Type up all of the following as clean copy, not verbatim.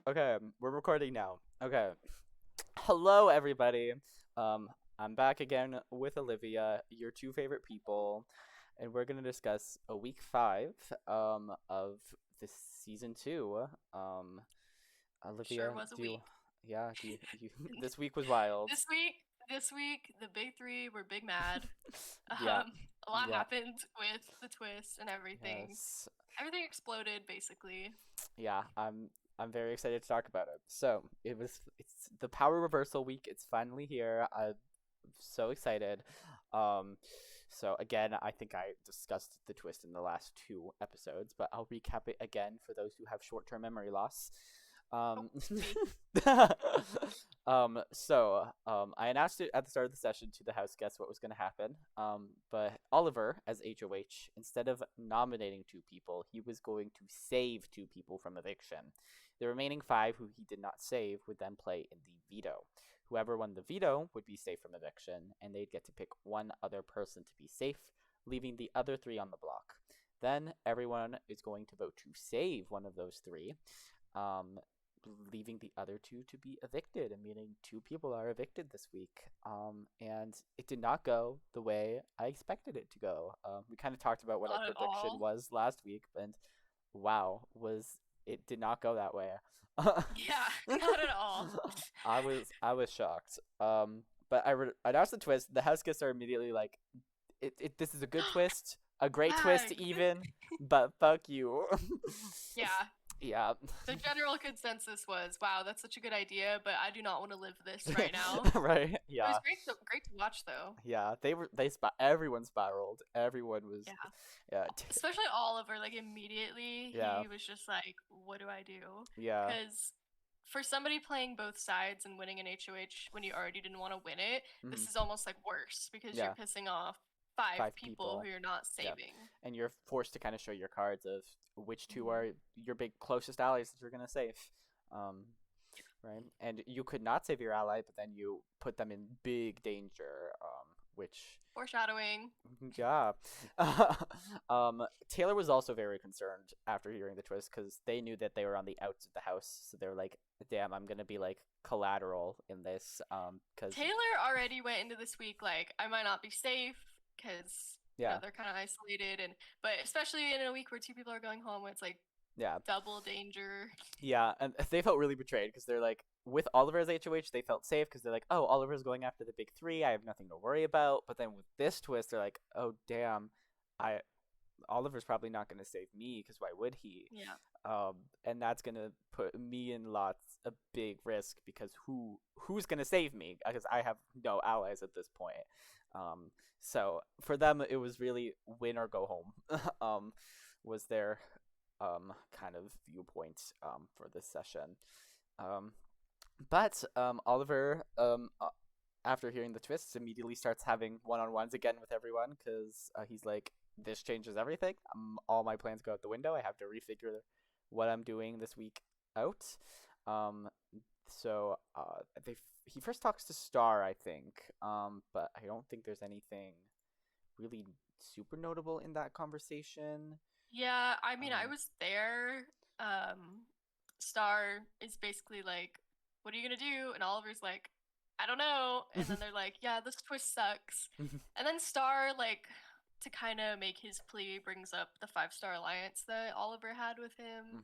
Okay, we're recording now. Okay. Hello, everybody. I'm back again with Olivia, your two favorite people, and we're gonna discuss a week five of this season two. Um, Sure Olivia, was a do you? week. Yeah, do you? This week was wild. This week, the big three were big mad. Yeah, Um, a lot yeah, happened with the twist and everything. yes, Everything exploded basically. yeah. I'm very excited to talk about it. So it's the power reversal week. It's finally here. I'm so excited. Um, so again, I think I discussed the twist in the last two episodes, but I'll recap it again for those who have short-term memory loss. Oh, Um, me. I announced it at the start of the session to the house guests what was going to happen. But Oliver, as HOH, instead of nominating two people, he was going to save two people from eviction. The remaining five who he did not save would then play in the veto. Whoever won the veto would be safe from eviction, and they'd get to pick one other person to be safe, leaving the other three on the block. Then everyone is going to vote to save one of those three, um, leaving the other two to be evicted, and meaning two people are evicted this week. And it did not go the way I expected it to go. We kind of talked about what our Not at prediction all. was last week, and wow, was it did not go that way. Yeah, not at all. I was shocked. But I announced the twist. The house guests are immediately like, this is a good twist, a great Yeah, twist even, but fuck you. yeah. Yeah. The general consensus was, wow, that's such a good idea, but I do not want to live this right now. Right. It was Yeah. great to watch though. Yeah. Everyone spiraled. Everyone was. Yeah. Yeah. Especially Oliver, like immediately Yeah. he was just like, "What do I do?" Yeah. Because for somebody playing both sides and winning an HOH when you already didn't want to win it, Mhm. this is almost like worse because you're Yeah. pissing off five Five people people. who you're not Yeah. saving. And you're forced to kind of show your cards of which two Hmm. are your big closest allies that you're gonna save. Um, right? And you could not save your ally, but then you put them in big danger. Which Foreshadowing. yeah. Taylor was also very concerned after hearing the twist because they knew that they were on the outs of the house, so they were like, "Damn, I'm gonna be like collateral in this." Because Taylor already went into this week like, I might not be safe because yeah, they're kind of isolated, and but especially in a week where two people are going home, it's like yeah, double danger. yeah, and they felt really betrayed because they're like, with Oliver as HOH, they felt safe because they're like, "Oh, Oliver's going after the big three. I have nothing to worry about." But then with this twist, they're like, "Oh, damn, I Oliver's probably not going to save me because why would he?" Yeah. And that's going to put me in lots a big risk because who's going to save me because I have no allies at this point. Um, so for them, it was really win or go home. Was their kind of viewpoint for this session. Um, but Oliver, after hearing the twists, immediately starts having one-on-ones again with everyone because he's like, "This changes everything. All my plans go out the window. I have to refigure what I'm doing this week out." Um, so he first talks to Star, I think, but I don't think there's anything really super notable in that conversation. Yeah, I mean, I Um, was there. Um, Star is basically like, "What are you gonna do?" And Oliver's like, "I don't know." And then they're like, "Yeah, this twist sucks." And then Star, like, to kind of make his plea, brings up the five-star alliance that Oliver had with him.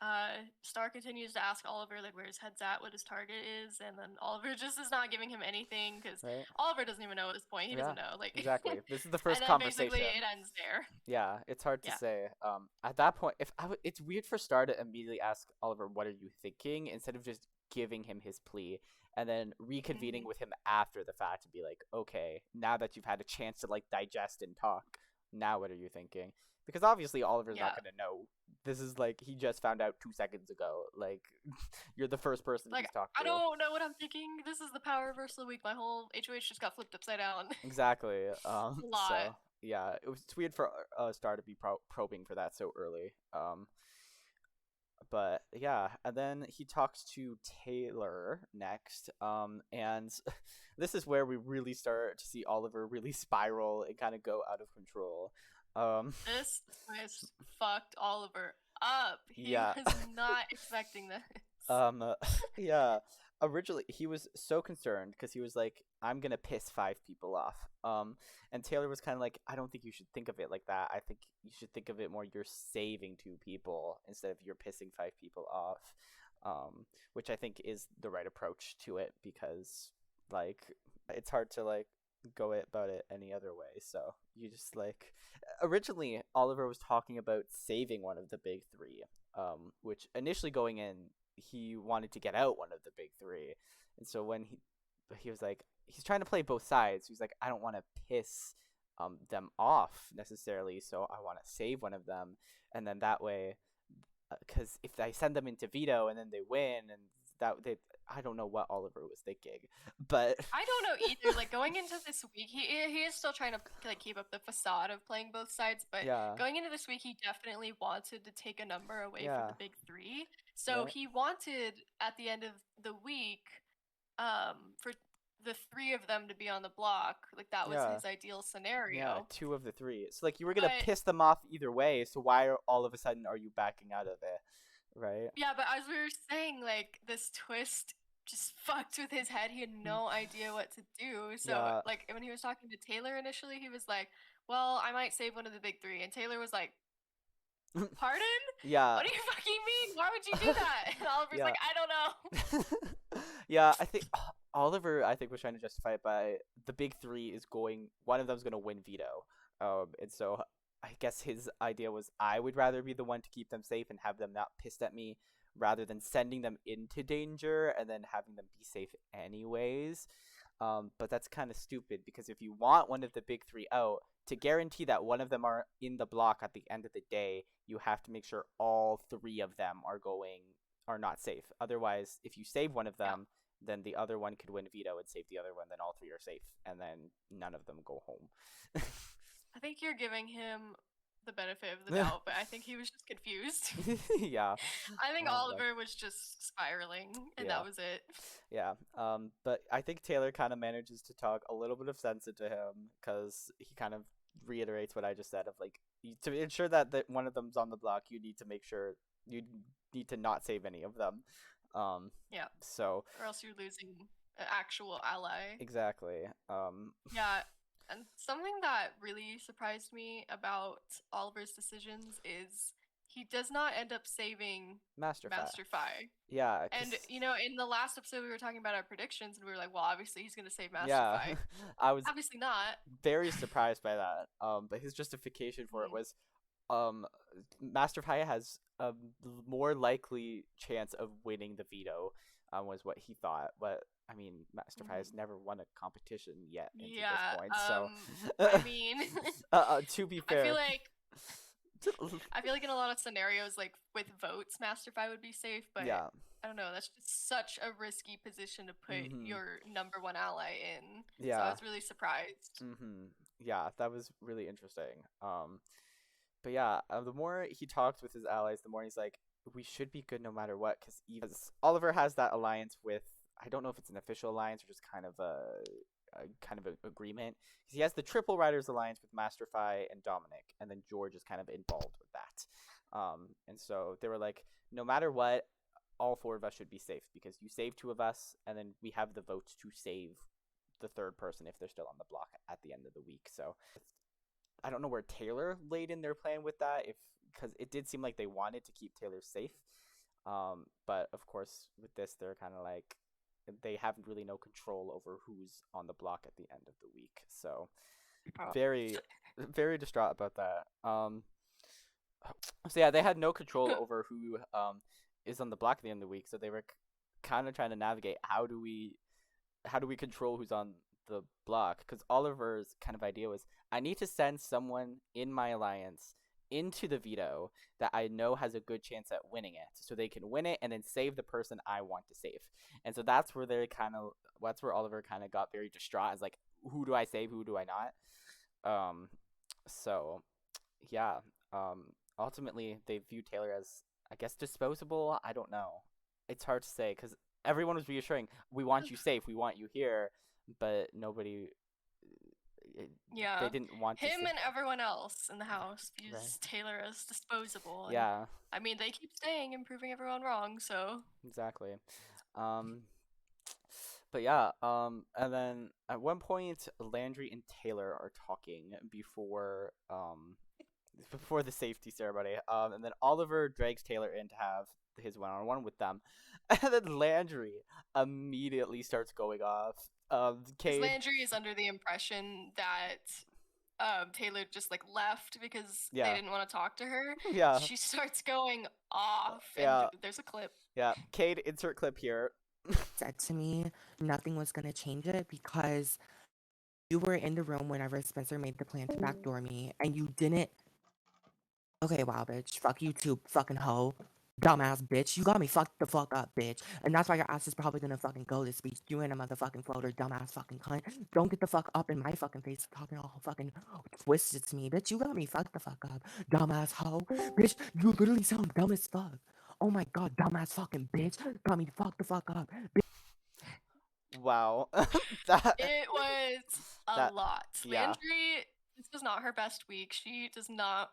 mhm, Star continues to ask Oliver like where his head's at, what his target is, and then Oliver just is not giving him anything because right? Oliver doesn't even know at this point. He Yeah, doesn't know, like, exactly. This is the and first then basically conversation. it ends there. Yeah, it's hard to Yeah. say. At that point, it's weird for Star to immediately ask Oliver, "What are you thinking?" instead of just giving him his plea and then reconvening Hmm. with him after the fact to be like, "Okay, now that you've had a chance to like digest and talk, now what are you thinking?" Because obviously Oliver's not Yeah. gonna know. This is like he just found out 2 seconds ago. Like, you're the first person Like, he's talked I to. don't know what I'm thinking. This is the power reversal week. My whole HOH just got flipped upside down. Exactly. A lot. So yeah, it's weird for Star to be probing for that so early. But yeah, and then he talks to Taylor next. And this is where we really start to see Oliver really spiral and kind of go out of control. Um, This twist fucked Oliver up. He yeah. was not expecting this. Um, yeah. Originally, he was so concerned because he was like, "I'm gonna piss 5 people off." And Taylor was kind of like, "I don't think you should think of it like that. I think you should think of it more. You're saving 2 people instead of you're pissing 5 people off." Which I think is the right approach to it because, like, it's hard to like go about it any other way. So you just like, originally Oliver was talking about saving one of the big three, which initially going in he wanted to get out one of the big three, and so when he was like he's trying to play both sides. He's like I don't want to piss them off necessarily, so I want to save one of them, and then that way, because if I send them into veto and then they win and that they I don't know what Oliver was thinking, but I don't know either. Like going into this week, he is still trying to like keep up the facade of playing both sides, but yeah, going into this week, he definitely wanted to take a number away from yeah, the big three. So right, he wanted at the end of the week, for the three of them to be on the block. Like that was yeah. his ideal Yeah, scenario. 2 of the 3. So like you were gonna But piss them off either way. So why all of a sudden are you backing out of it, right? yeah, but as we were saying, like this twist just fucked with his head. He had no idea what to do. So Yeah, like when he was talking to Taylor initially, he was like, "Well, I might save one of the big three." And Taylor was like, "Pardon? yeah, What do you fucking mean? Why would you do that?" And Oliver's yeah, like, "I don't know." yeah. I think Oliver, I think, was trying to justify it by the big three is going. One of them's gonna win veto, and so I guess his idea was I would rather be the one to keep them safe and have them not pissed at me, rather than sending them into danger and then having them be safe anyways. But that's kind of stupid because if you want one of the big three out, to guarantee that one of them are in the block at the end of the day, you have to make sure all 3 of them are not safe. Otherwise, if you save one of Yeah. them, then the other one could win veto and save the other one. Then all 3 are safe, and then none of them go home. I think you're giving him the benefit of the doubt, but I think he was just confused. Yeah, I think but Oliver was just spiraling, and yeah, that was it. yeah. But I think Taylor kind of manages to talk a little bit of sense into him because he kind of reiterates what I just said of like to ensure that one of them's on the block, you need to make sure you need to not save any of them. Um, Yeah, so or else you're losing an actual ally. exactly. Yeah, and something that really surprised me about Oliver's decisions is he does not end up saving Master Fi. Master Fi. Yeah, And cause you know, in the last episode we were talking about our predictions and we were like, well, obviously he's gonna save Master yeah, Fi. I was Obviously not. very surprised by that. But his justification for it Mhm. was, um, Master Pai has a more likely chance of winning the veto, was what he thought. But I mean, Master Pai has Mhm. never won a competition yet into this Yeah, point, so I mean, to be I feel fair, like in a lot of scenarios, like with votes, Masterfy would be safe, but yeah, I don't know. That's just such a risky position to put mm-hmm, your number one ally in. So I yeah, was really surprised. mm-hmm, yeah, that was really interesting. But yeah, the more he talks with his allies, the more he's like, we should be good no matter what. Because Oliver has that alliance with, I don't know if it's an official alliance or just kind of a kind of an agreement. Because he has the Triple Riders alliance with Masterfy and Dominic, and then George is kind of involved with that. And so they were like, no matter what, all 4 of us should be safe because you save 2 of us, and then we have the votes to save the third person if they're still on the block at the end of the week. So I don't know where Taylor laid in their plan with that, if because it did seem like they wanted to keep Taylor safe. But of course, with this, they're kind of like they have really no control over who's on the block at the end of the week. So Oh. very, very distraught about that. So yeah, they had no control over who is on the block at the end of the week. So they were kind of trying to navigate how do we control who's on the block? Because Oliver's kind of idea was I need to send someone in my alliance into the veto that I know has a good chance at winning it, so they can win it and then save the person I want to save. And so that's where Oliver kind of got very distraught. Is like, who do I save? Who do I not? So yeah. Ultimately they view Taylor as, I guess, disposable. I don't know. It's hard to say because everyone was reassuring, we want you safe, we want you here, but nobody they Yeah. didn't want to Him save and everyone else in the house right. views Taylor as disposable, and Yeah, I mean they keep saying and proving everyone wrong, so exactly. Um, but yeah, and then at one point, Landry and Taylor are talking before the safety ceremony. And then Oliver drags Taylor in to have his one-on-one with them, and then Landry immediately starts going off. because Cade, Landry is under the impression that Taylor just like left because they yeah, didn't want to talk to her. yeah, She starts going off, and yeah, there's a clip. yeah. Cade, insert clip here. Said to me nothing was gonna change it because you were in the room whenever Spencer made the plan to backdoor me, and you didn't. Okay, wow, bitch. Fuck you too, fucking hoe. Dumbass bitch. You got me fucked the fuck up, bitch. And that's why your ass is probably gonna fucking go this week. You ain't a motherfucking floater, dumbass fucking cunt. Don't get the fuck up in my fucking face talking all fucking twisted to me, bitch. You got me fucked the fuck up, dumbass hoe. Bitch, you literally sound dumb as fuck. Oh my god, dumbass fucking bitch. Got me fucked the fuck up. Wow, that It was a that lot. yeah, Landry, this was not her best week. She does not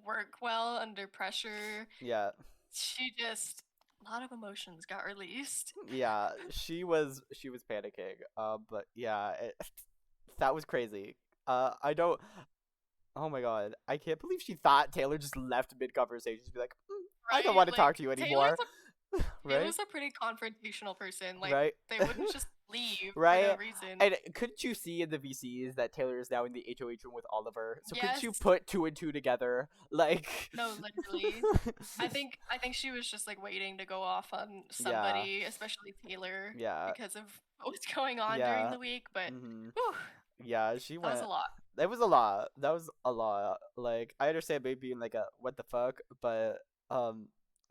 work well under pressure. yeah. She just a lot of emotions got released. Yeah, she was panicking. But yeah, that was crazy. I don't. Oh my god, I can't believe she thought Taylor just left mid conversation to be like, I don't Right? want to Like talk to you anymore. Right? Taylor's a pretty confrontational person. Like Right? they wouldn't just leave for no Right? reason. And couldn't you see in the VCs that Taylor is now in the HOH room with Oliver? So couldn't Yes. you put two and two together? Like, No, literally. I think she was just like waiting to go off on yeah, somebody, especially Taylor, yeah, because of what was going on during yeah. the week. But Hmm. whew, Yeah, she that was went. a lot. That was a lot. That was a lot. Like, I understand maybe being like a what the fuck, but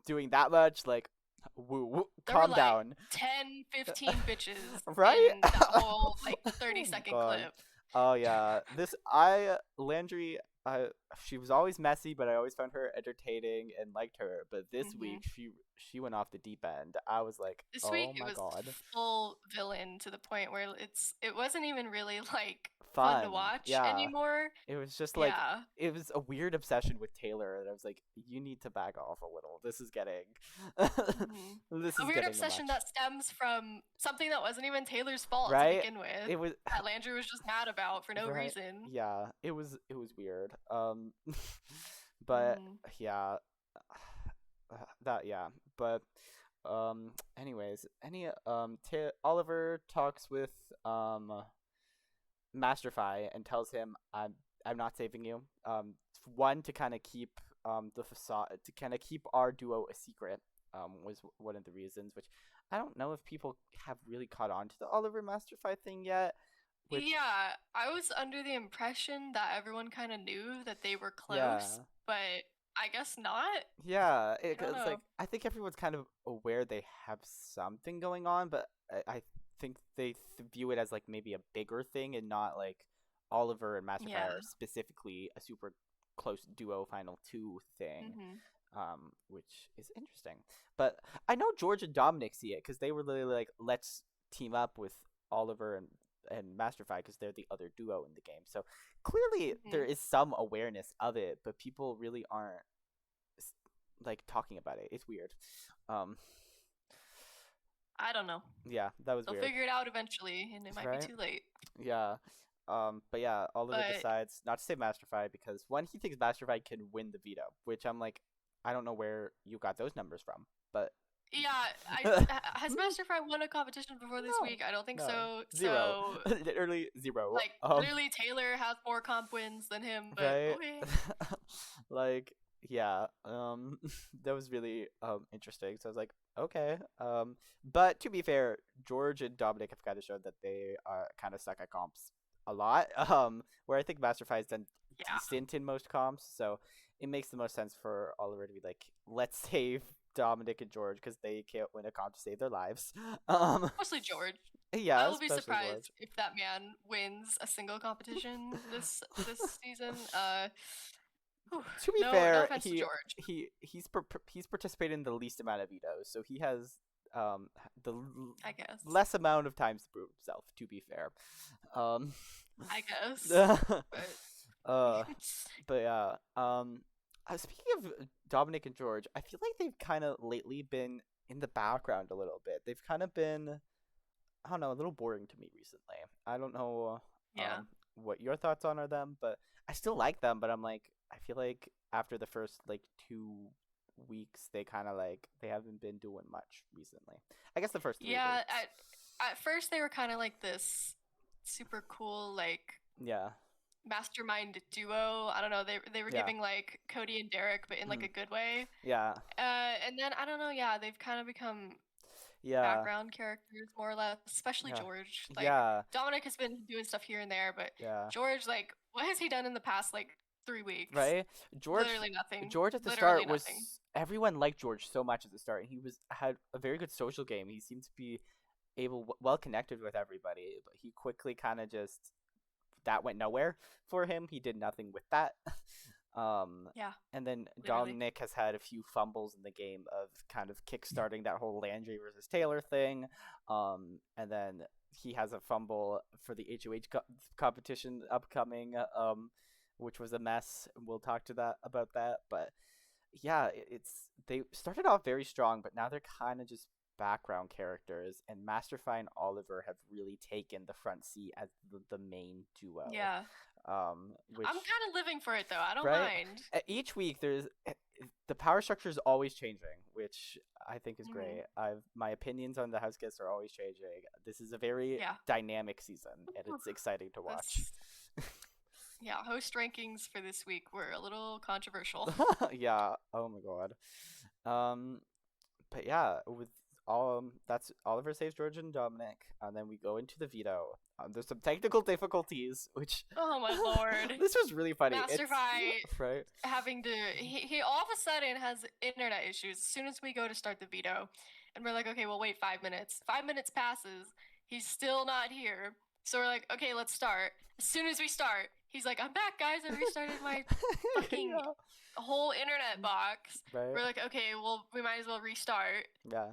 doing that much, like, woo, There were calm like down. 10, 15 bitches Right? in that whole like Oh 30-second my god. clip. Oh yeah. Landry, I she was always messy, but I always found her entertaining and liked her. But this Hmm week she went off the deep end. I was like, This week oh it my was god. full villain to the point where it wasn't even really like fun to Fun. watch Yeah. anymore. It was just like Yeah. it was a weird obsession with Taylor, and I was like, you need to back off a little. This is getting, hmm this A is weird getting obsession much, that stems from something that wasn't even Taylor's fault to right? begin with. It was That Landry was just mad about for no right. reason. Yeah, it was weird. But Hmm yeah, that yeah. But anyways, Oliver talks with Masterfy and tells him I'm not saving you. One to kind of keep the facade to kind of keep our duo a secret. Was one of the reasons, which I don't know if people have really caught on to the Oliver Masterfy thing yet. Which Yeah, I was under the impression that everyone kind of knew that they were yeah, close, but I guess not. yeah. I don't It's know. like I think everyone's kind of aware they have something going on, but I think they view it as like maybe a bigger thing and not like Oliver and Masterfy Yeah. are specifically a super close duo final two thing. hmm Which is interesting. But I know George and Dominic see it because they were literally like, let's team up with Oliver and Masterfy because they're the other duo in the game. So clearly there hmm is some awareness of it, but people really aren't like talking about it. It's weird. Um, I don't know. yeah, that was They'll weird, figure it out eventually, and it might be right? too late. Yeah. But yeah, Oliver But decides not to say Masterfy because one, he thinks Masterfy can win the veto, which I'm like, I don't know where you got those numbers from, but yeah, has Masterfry won a competition before this no, week? I don't think no, so. zero, So, literally zero. like, literally, Taylor has more comp wins than him. But Right, okay. like yeah, that was really interesting. So I was like, okay, but to be fair, George and Dominic have kind of shown that they are kind of suck at comps a lot. Where I think Masterfy has done Yeah. decent in most comps, so it makes the most sense for Oliver to be like, let's save Dominic and George because they can't win a comp to save their lives. Um, Mostly George. yeah, I will be especially surprised George. if that man wins a single competition this season. Whew, To be no fair, offense to George. he's participated in the least amount of vetoes, so he has the I guess. less amount of times to prove himself. To be fair, um, I guess. But uh, but yeah. Speaking of Dominic and George, I feel like they've kind of lately been in the background a little bit. They've kind of been, I don't know, a little boring to me recently. I don't know, yeah. what your thoughts on are them, but I still like them. But I'm like, I feel like after the first like 2 weeks, they kind of like they haven't been doing much recently. I guess the first 3 weeks. Yeah, at first they were kind of like this super cool like Yeah, mastermind duo. I don't know. They were yeah, giving like Cody and Derek, but in like mm, a good way. yeah, And then I don't know. Yeah, they've kind of become yeah, background characters more or less, especially yeah, George. Like yeah, Dominic has been doing stuff here and there, but yeah. George, like, what has he done in the past like 3 weeks? Right? George Literally nothing. George at the Literally start was nothing. everyone liked George so much at the start. He had a very good social game. He seemed to be well connected with everybody, but he quickly kind of just that went nowhere for him. He did nothing with that. Yeah, And then literally. Dominic has had a few fumbles in the game of kind of kickstarting that whole Landry versus Taylor thing. And then he has a fumble for the HOH competition upcoming, which was a mess. We'll talk to that about that, but yeah, it's they started off very strong, but now they're kind of just background characters, and Masterfy and Oliver have really taken the front seat as the main duo. Yeah. Which I'm kind of living for it though. I don't right mind. each week the power structure is always changing, which I think is Hmm. great. My opinions on the house guests are always changing. This is a very Yeah. dynamic season, and it's exciting to watch. This, yeah, host rankings for this week were a little controversial. Yeah. Oh my god. Um, but yeah, with all that's Oliver saves George and Dominic, and then we go into the veto. There's some technical difficulties, which Oh my lord. this was really funny. Masterfy Right. having to he all of a sudden has internet issues as soon as we go to start the veto. And we're like, okay, we'll wait 5 minutes. 5 minutes passes. He's still not here. So we're like, okay, let's start. As soon as we start, he's like, I'm back, guys. I restarted my fucking Yeah. whole internet box. Right. We're like, okay, well, we might as well restart. Yeah.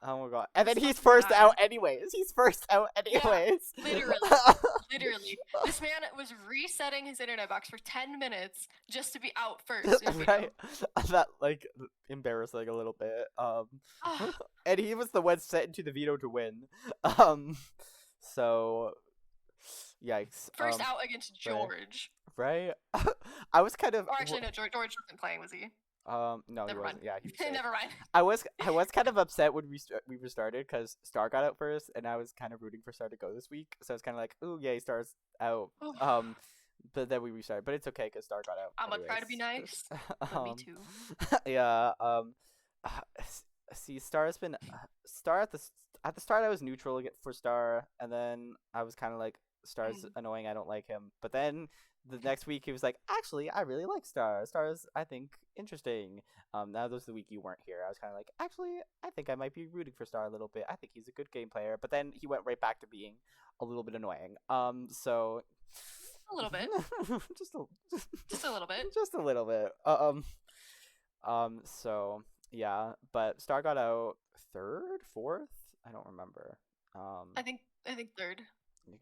Oh my god. And then This he's fucking first guy. out anyways. He's first out anyways. Literally. Literally. This man was resetting his internet box for 10 minutes just to be out first. In veto. Right. That like embarrassing a little bit. Ah, And he was the one sent into the veto to win. Um so yikes. first out against right. George. Right? I was kind of Or actually, no, George wasn't playing, was he? no, he Never mind. wasn't. Yeah, he was safe. Never mind. I was kind of upset when we restarted because Star got out first, and I was kind of rooting for Star to go this week. So I was kind of like, "Ooh, yay, Star's out." But then we restarted, but it's okay because Star got out. I'm gonna try to be nice, but me too. Yeah. See, Star has been Star at the start. I was neutral for Star, and then I was kind of like, Star's annoying. I don't like him. But then the next week he was like, actually, I really like Star. Star's, I think, interesting. That was the week you weren't here. I was kind of like, actually, I think I might be rooting for Star a little bit. I think he's a good game player. But then he went right back to being a little bit annoying. So A little bit. just a little bit. just a little bit. So yeah, but Star got out third, fourth. I don't remember. I think third.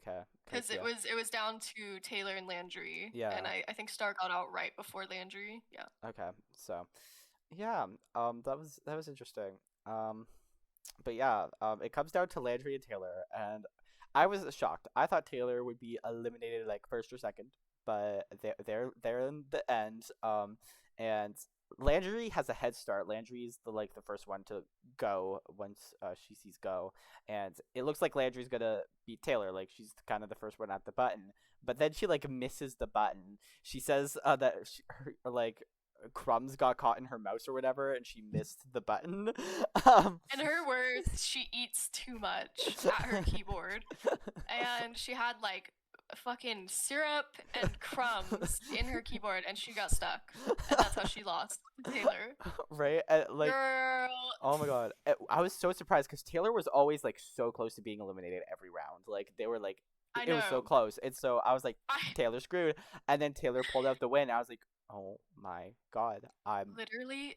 Okay. Because it was down to Taylor and Landry. Yeah. And I think Star got out right before Landry. Yeah. Okay. So, yeah. That was interesting. But yeah. It comes down to Landry and Taylor, and I was shocked. I thought Taylor would be eliminated like first or second, but they're in the end. And Landry has a head start. Landry's the first one to go once she sees go, and it looks like Landry's gonna beat Taylor. Like she's kind of the first one at the button, but then she like misses the button. She says that crumbs got caught in her mouse or whatever, and she missed the button. In her words, she eats too much at her keyboard, and she had like fucking syrup and crumbs in her keyboard, and she got stuck, and that's how she lost to Taylor. Right? Girl. Oh my god, I was so surprised because Taylor was always like so close to being eliminated every round. Like they were like, it was so close, and so I was like, Taylor screwed, and then Taylor pulled out the win. I was like, Oh my god. I'm Literally,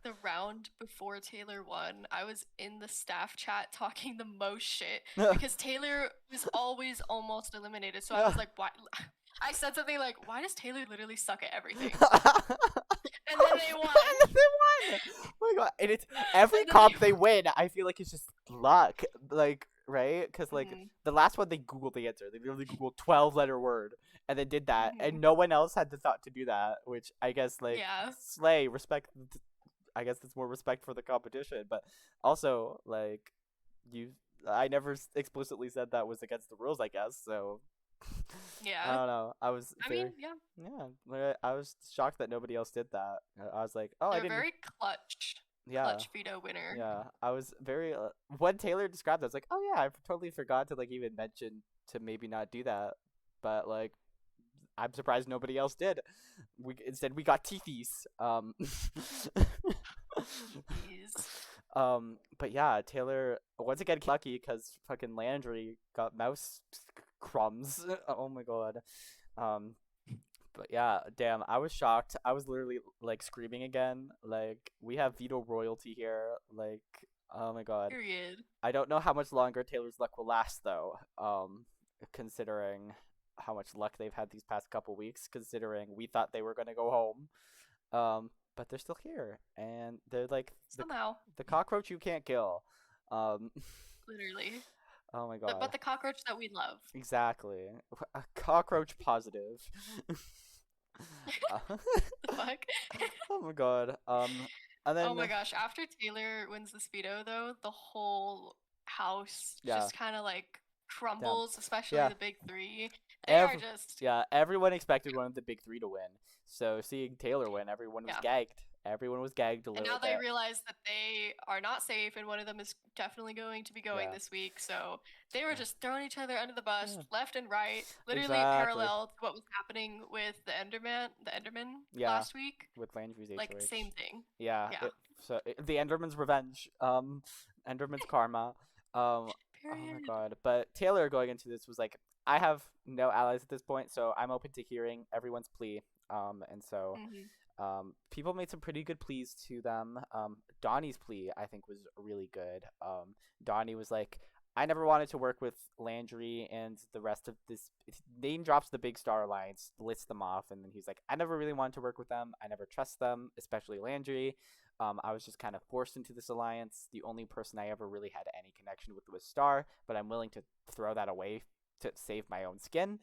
the round before Taylor won, I was in the staff chat talking the most shit because Taylor was always almost eliminated. So I was like, why? I said something like, why does Taylor literally suck at everything? And then they won. And they won. Oh my god! And it's every And then comp they win. I feel like it's just luck, like right? Because like Mhm, the last one they googled the answer. They literally googled 12-letter word and then did that, and mhm. no one else had the thought to do that. Which I guess like Yeah, slay respect. I guess it's more respect for the competition, but also like you. I never explicitly said that was against the rules. I guess so. I yeah. don't know. I was I mean, very yeah, yeah. I was shocked that nobody else did that. I was like, oh, I they're didn't. very clutch, Yeah, clutch veto winner. yeah. I was very when Taylor described it, I was like, oh yeah, I totally forgot to like even mention to maybe not do that. But like, I'm surprised nobody else did. We got teethies. Jeez. But yeah, Taylor once again lucky because fucking Landry got mouse crumbs. Oh my god. Um, but yeah, damn, I was shocked. I was literally like screaming again. Like we have veto royalty here. Like oh my god. Period. I don't know how much longer Taylor's luck will last though. Considering how much luck they've had these past couple weeks. Considering we thought they were gonna go home. But they're still here, and they're like Somehow, the cockroach you can't kill. Um, literally. oh my But god. the cockroach that we love. Exactly. A cockroach positive. Uh, The fuck? oh my god. And Oh then my gosh, after Taylor wins the Speedo though, the whole house yeah, just kind of like damn, crumbles, especially yeah, the big three. They are every just yeah, everyone expected one of the big three to win. So seeing Taylor win, everyone was yeah. gagged. Everyone was gagged a And little now they bit. realize that they are not safe, and one of them is definitely going to be going Yeah, this week. So they were yeah, just throwing each other under the bus, yeah. left and right, literally Exactly. parallel to what was happening with the Enderman Yeah, last week. with Landry's Like HOH. same thing. Yeah, Yeah. the Enderman's revenge. Enderman's karma. Oh my Period. god. But Taylor going into this was like, I have no allies at this point, so I'm open to hearing everyone's plea. And so, Hmm. people made some pretty good pleas to them. Donnie's plea I think was really good. Donnie was like, I never wanted to work with Landry and the rest of this. Name drops the Big Star Alliance, lists them off, and then he's like, I never really wanted to work with them. I never trust them, especially Landry. I was just kind of forced into this alliance. The only person I ever really had any connection with was Star, but I'm willing to throw that away to save my own skin.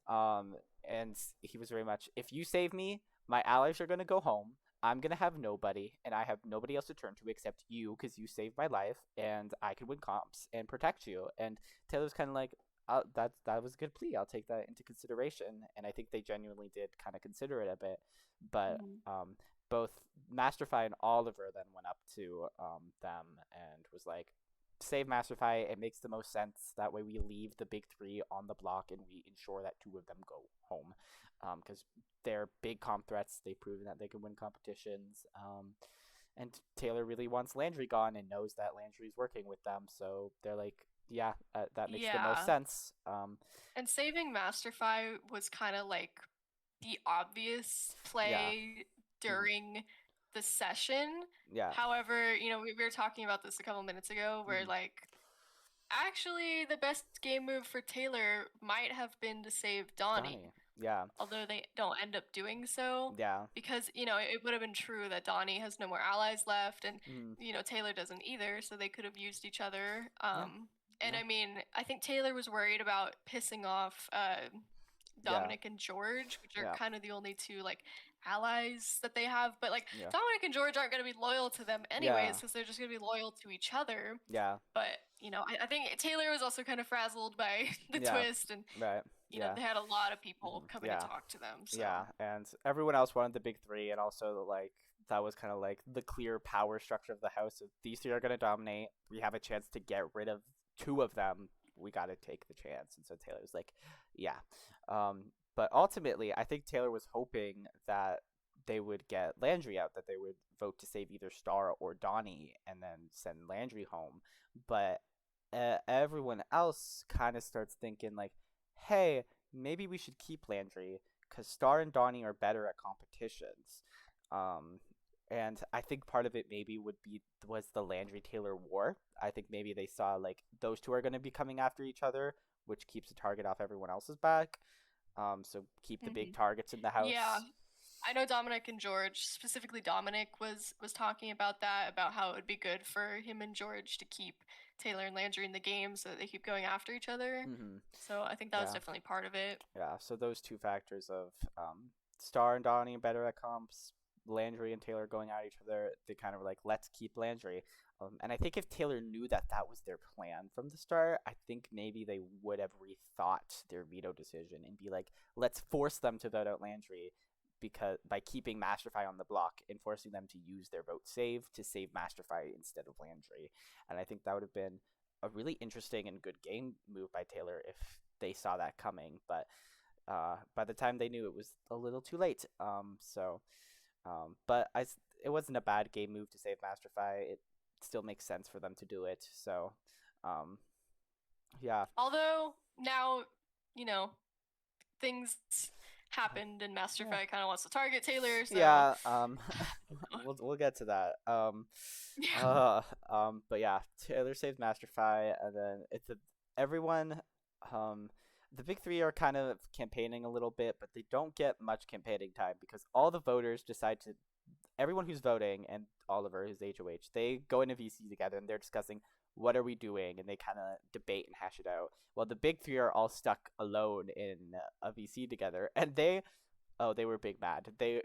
And he was very much, if you save me, my allies are going to go home. I'm going to have nobody, and I have nobody else to turn to except you because you saved my life, and I can win comps and protect you. And Taylor's kind of like, that was a good plea. I'll take that into consideration. And I think they genuinely did kind of consider it a bit. But Hmm. both Masterfy and Oliver then went up to them and was like, save Masterfy. It makes the most sense. That way we leave the big three on the block and we ensure that two of them go home. Because they're big comp threats. They've proven that they can win competitions. And Taylor really wants Landry gone and knows that Landry's working with them. So they're like, yeah, that makes the most Yeah. sense. And saving Masterfy was kind of like the obvious Yeah. play during the session. Yeah. However, we were talking about this a couple minutes ago where Mhm. like actually the best game move for Taylor might have been to save Donnie, Donnie. Yeah. although they don't end up doing so Yeah. because it would have been true that Donnie has no more allies left and Mm. Taylor doesn't either, so they could have used each other. Yeah. And Yeah. I mean, I think Taylor was worried about pissing off Yeah. Dominic and George, which are Yeah. kind of the only two like allies that they have. But like Yeah. Dominic and George aren't going to be loyal to them Yeah. anyways, because they're just going to be loyal to each other. Yeah. But I think Taylor was also kind of frazzled by the Yeah. twist, and Right. Yeah. they had a lot of people Mhm. coming to Yeah. talk to them. So Yeah. And everyone else wanted the big three, and also like that was kind of like the clear power structure of the house. Of these three are going to dominate. We have a chance to get rid of two of them. We got to take the chance. And so Taylor's like, yeah. But ultimately, I think Taylor was hoping that they would get Landry out, that they would vote to save either Star or Donnie, and then send Landry home. But everyone else kind of starts thinking like, hey, maybe we should keep Landry because Star and Donnie are better at competitions. Um, and I think part of it maybe was the Landry Taylor war. I think maybe they saw like those two are going to be coming after each other, which keeps the target off everyone else's back. So keep the big Hmm. targets in the Yeah, house. I know Dominic and George, specifically Dominic, was talking about that, about how it would be good for him and George to keep Taylor and Landry in the game so that they keep going after each other. Hmm. So I think that was Yeah, definitely part of it. yeah. So those two factors of Star and Donnie better at comps, Landry and Taylor going at each other, they kind of were like, let's keep Landry. And I think if Taylor knew that that was their plan from the start, I think maybe they would have rethought their veto decision and be like, let's force them to vote out Landry because by keeping Masterfy on the block and forcing them to use their vote save to save Masterfy instead of Landry. And I think that would have been a really interesting and good game move by Taylor if they saw that coming. But by the time they knew, it was a little too late. But it wasn't a bad game move to save Masterfy. It still makes sense for them to do it. So, um, yeah, Although now, you know, things happened and yeah, Masterfy kind of wants to target Taylor, so yeah. We'll get to that. yeah. But yeah, Taylor saves Masterfy, and then everyone. Um, the big three are kind of campaigning a little bit, but they don't get much campaigning time because all the voters decide to everyone who's voting and Oliver, who's HOH, they go into VC together and they're discussing what are we doing, and they kind of debate and hash it out. Well, the big three are all stuck alone in a VC together, and they were big mad. They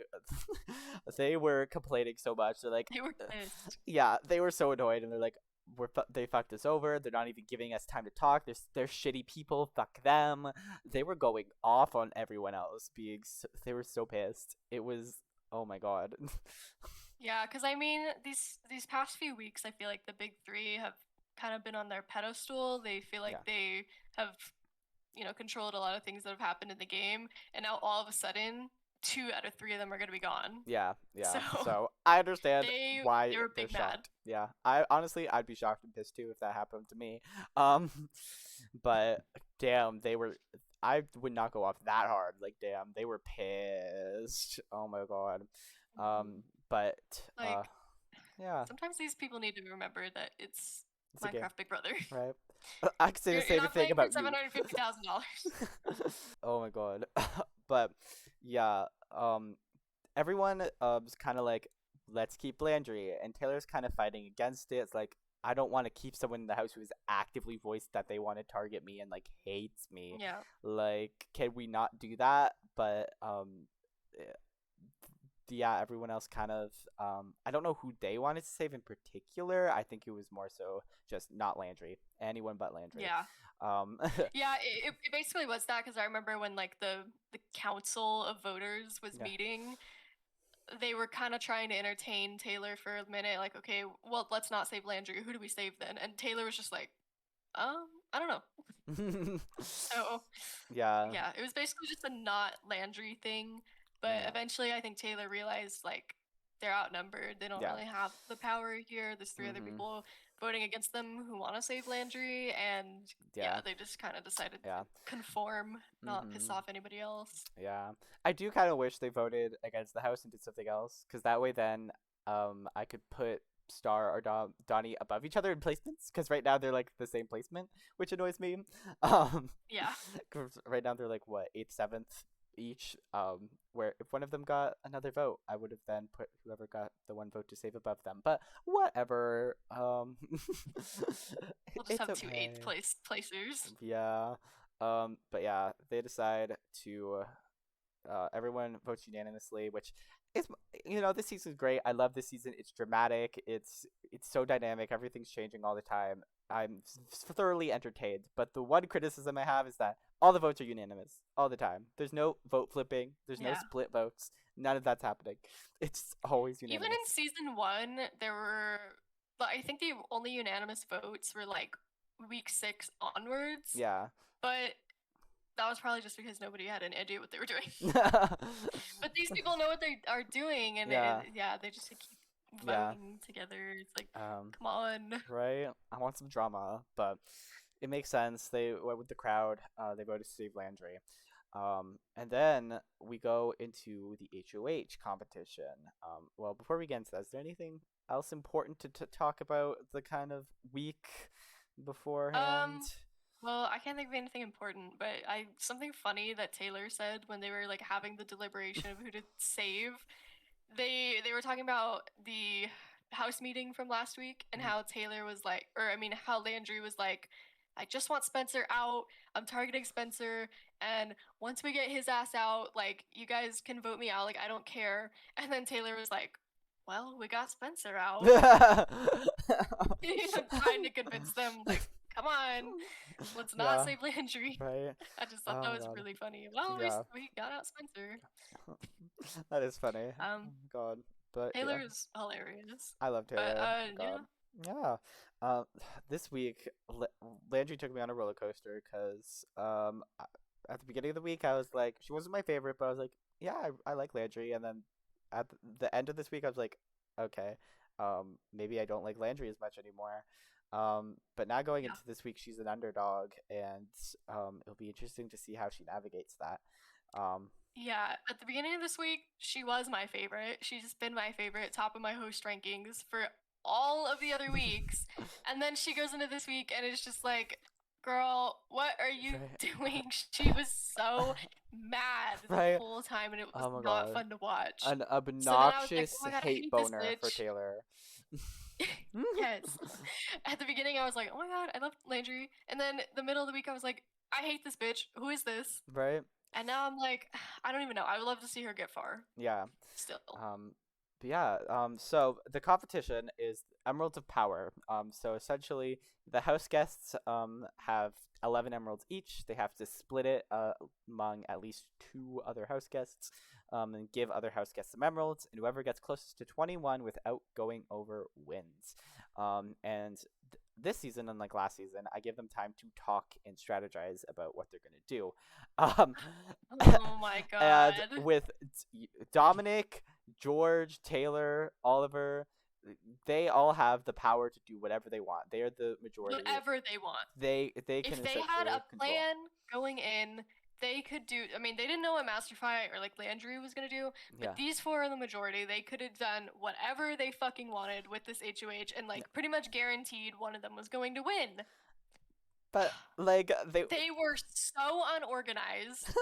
they were complaining so much. They're like, They were pissed. yeah, they were so annoyed, and they're like, they fucked us over. They're not even giving us time to talk. They're shitty people. Fuck them. They were going off on everyone else. They were so pissed. It was oh my god. Yeah, because I mean, these past few weeks, I feel like the big three have kind of been on their pedestal. They feel like Yeah. they have, controlled a lot of things that have happened in the game, and now all of a sudden, 2 out of 3 of them are gonna be gone. Yeah, So yeah. So I understand they why were they're big mad. shocked. Yeah, I honestly I'd be shocked and pissed too if that happened to me. Um, but damn, they were. I would not go off that hard. Like, damn, they were pissed. Oh my god. Mhm. But uh, Like yeah, sometimes these people need to remember that it's it's a game, Minecraft Big Brother. right? I could say the You're same not thing playing for about you. $750,000. Oh my god. But yeah, everyone is kind of like, let's keep Landry, and Taylor's kind of fighting against it. It's like, I don't want to keep someone in the house who has actively voiced that they want to target me and like hates me. Yeah. Like, can we not do that? But eh, yeah, everyone else kind of I don't know who they wanted to save in particular. I think it was more so just not Landry, anyone but Landry. Yeah. Um, Yeah, it basically was that because I remember when like the council of voters was yeah. meeting, they were kind of trying to entertain Taylor for a minute, like, okay, well, let's not save Landry. Who do we save then? And Taylor was just like, I don't know. So Yeah, yeah, it was basically just a not Landry thing. But yeah, eventually, I think Taylor realized like they're outnumbered. They don't yeah. really have the power here. There's 3 other Mhm. people voting against them who want to save Landry, and Yeah, yeah, they just kind of decided to yeah. conform, not piss Mhm. off anybody else. Yeah. I do kind of wish they voted against the house and did something else, because that way then I could put Star or Donnie above each other in placements, because right now they're like the same placement, which annoys me. Um, Yeah, 'Cause right now they're like what, eighth, seventh each. Where if one of them got another vote, I would have then put whoever got the one vote to save above them. But whatever. we'll just It's have two eighth okay. place placers. Yeah. But yeah, they decide to everyone votes unanimously, which is this season's great. I love this season. It's dramatic. It's so dynamic. Everything's changing all the time. I'm thoroughly entertained. But the one criticism I have is that all the votes are unanimous all the time. There's no vote flipping. There's no Yeah. split votes. None of that's happening. It's always Even unanimous. in season 1, there were, I think the only unanimous votes were like week 6 onwards. Yeah. But that was probably just because nobody had any idea what they were doing. Yeah. But these people know what they are doing, and Yeah. yeah, they just keep Yeah. voting together. It's like, Um. come on. Right? I want some drama, but it makes sense. They went with the crowd. They voted to save Landry. And then we go into the HOH competition. Well, before we get into that, is there anything else important to talk about the kind of week beforehand? Well, I can't think of anything important, but something funny that Taylor said when they were like having the deliberation of who to save. They were talking about the house meeting from last week and how Taylor was like, or I mean, how Landry was like, I just want Spencer out. I'm targeting Spencer, and once we get his ass out, like you guys can vote me out. Like I don't care. And then Taylor was like, well, we got Spencer out. Trying to convince them, like, come on, let's not Yeah, save Landry. right. I just thought Oh that my was god. really funny. Well, Yeah. we got out Spencer. That is funny. Oh Um, my god. But yeah, Taylor is hilarious. I love But Taylor. Oh my god. yeah, Yeah. Um, this week, Landry took me on a roller coaster because at the beginning of the week I was like, she wasn't my favorite, but I was like, yeah, I like Landry, and then at the end of this week I was like, okay, maybe I don't like Landry as much anymore. But now going yeah. into this week, she's an underdog, and it'll be interesting to see how she navigates that. Um, Yeah, at the beginning of this week, she was my favorite. She's been my favorite, top of my host rankings for all of the other weeks. And then she goes into this week and it's just like, girl, what are you doing? She was so mad the right? whole time and it was Oh my not god. fun to watch. An So then I was like, obnoxious oh my god, I hate hate this boner for bitch. Taylor. Yes. At the beginning, I was like, oh my god, I love Landry. And then the middle of the week, I was like, I hate this bitch. Who is this? Right? And now I'm like, I don't even know. I would love to see her get far. Yeah. Still. But yeah, so the competition is Emeralds of Power. So essentially, the house guests have 11 emeralds each. They have to split it among at least 2 other house guests, and give other house guests some emeralds. And whoever gets closest to 21 without going over wins. And this season, unlike last season, I give them time to talk and strategize about what they're gonna do. Um, Oh my and god. with Dominic, George, Taylor, Oliver, they all have the power to do whatever they want. They are the majority. Whatever they want. They can If they had essentially a control. plan going in, they could do. I mean, they didn't know what Masterfy or like Landry was gonna do, but Yeah. these 4 are the majority. They could have done whatever they fucking wanted with this HOH and like pretty much guaranteed one of them was going to win. But like They were so unorganized.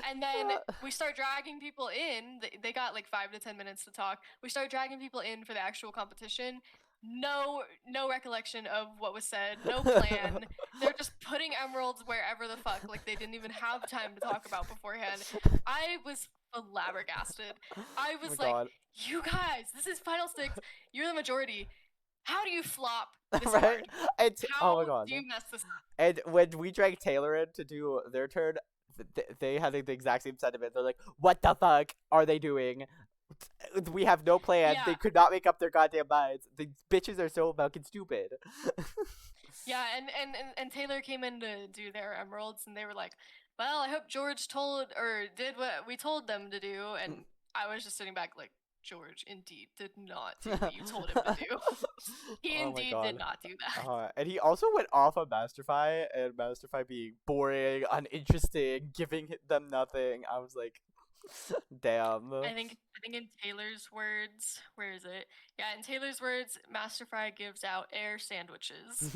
And then we start dragging people in. They got like 5 to 10 minutes to talk. We start dragging people in for the actual competition. No recollection of what was said. No plan. They're just putting emeralds wherever the fuck. Like they didn't even have time to talk about beforehand. I was flabbergasted. I Oh my was like, god. you guys, this is final 6. You're the majority. How do you flop this Right? hard? And How oh my god. do you mess this up? And when we dragged Taylor in to do their turn, they had the exact same sentiment. They're like, "What the fuck are they doing? We have no plan. Yeah. They could not make up their goddamn minds. The bitches are so fucking stupid." Yeah, and Taylor came in to do their emeralds, and they were like, "Well, I hope George told or did what we told them to do." And I was just sitting back like, George indeed did not do what you told him to do. He Oh my indeed God. did not do that. And he also went off on Masterfy, and Masterfy being boring, uninteresting, giving them nothing. I was like, damn. I think in Taylor's words, where is it? Yeah, in Taylor's words, Masterfy gives out air sandwiches.